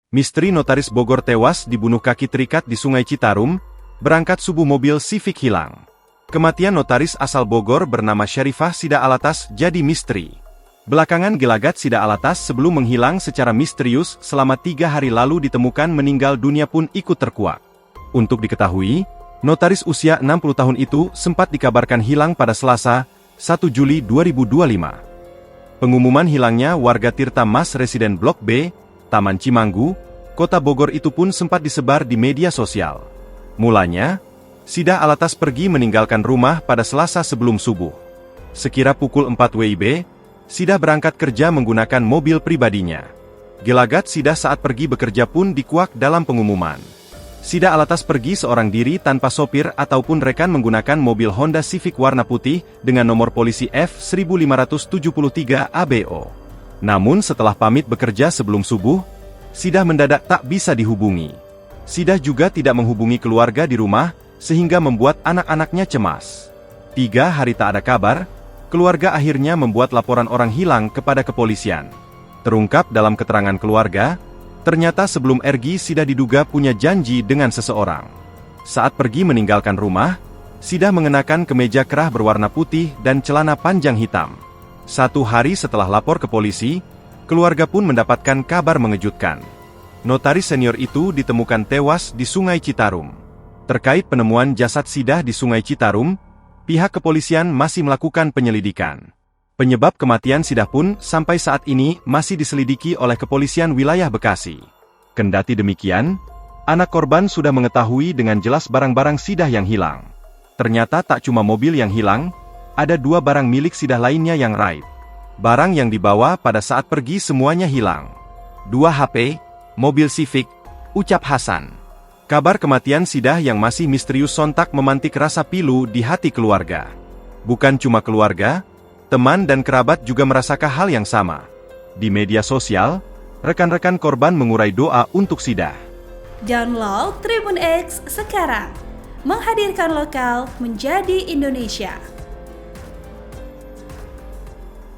Misteri notaris Bogor tewas dibunuh kaki terikat di Sungai Citarum, berangkat subuh mobil Civic hilang. Kematian notaris asal Bogor bernama Syarifah Sida Alatas jadi misteri. Belakangan gelagat Sida Alatas sebelum menghilang secara misterius selama 3 hari lalu ditemukan meninggal dunia pun ikut terkuak. Untuk diketahui, notaris usia 60 tahun itu sempat dikabarkan hilang pada Selasa, 1 Juli 2025. Pengumuman hilangnya warga Tirta Mas residen Blok B, Taman Cimanggu, Kota Bogor itu pun sempat disebar di media sosial. Mulanya, Sida Alatas pergi meninggalkan rumah pada Selasa sebelum subuh. Sekira pukul 4 WIB, Sida berangkat kerja menggunakan mobil pribadinya. Gelagat Sida saat pergi bekerja pun dikuak dalam pengumuman. Sida Alatas pergi seorang diri tanpa sopir ataupun rekan menggunakan mobil Honda Civic warna putih dengan nomor polisi F1573 ABO. Namun setelah pamit bekerja sebelum subuh, Sida mendadak tak bisa dihubungi. Sida juga tidak menghubungi keluarga di rumah, sehingga membuat anak-anaknya cemas. 3 hari tak ada kabar, keluarga akhirnya membuat laporan orang hilang kepada kepolisian. Terungkap dalam keterangan keluarga, ternyata sebelum pergi Sida diduga punya janji dengan seseorang. Saat pergi meninggalkan rumah, Sida mengenakan kemeja kerah berwarna putih dan celana panjang hitam. 1 hari setelah lapor ke polisi, keluarga pun mendapatkan kabar mengejutkan. Notaris senior itu ditemukan tewas di Sungai Citarum. Terkait penemuan jasad Sida di Sungai Citarum, pihak kepolisian masih melakukan penyelidikan. Penyebab kematian Sida pun sampai saat ini masih diselidiki oleh kepolisian wilayah Bekasi. Kendati demikian, anak korban sudah mengetahui dengan jelas barang-barang Sida yang hilang. Ternyata tak cuma mobil yang hilang, ada 2 barang milik Sida lainnya yang raib. Barang yang dibawa pada saat pergi semuanya hilang. 2 HP, mobil Civic, ucap Hasan. Kabar kematian Sida yang masih misterius sontak memantik rasa pilu di hati keluarga. Bukan cuma keluarga, teman dan kerabat juga merasakan hal yang sama. Di media sosial, rekan-rekan korban mengurai doa untuk Sida. Download Tribun X sekarang, menghadirkan lokal menjadi Indonesia.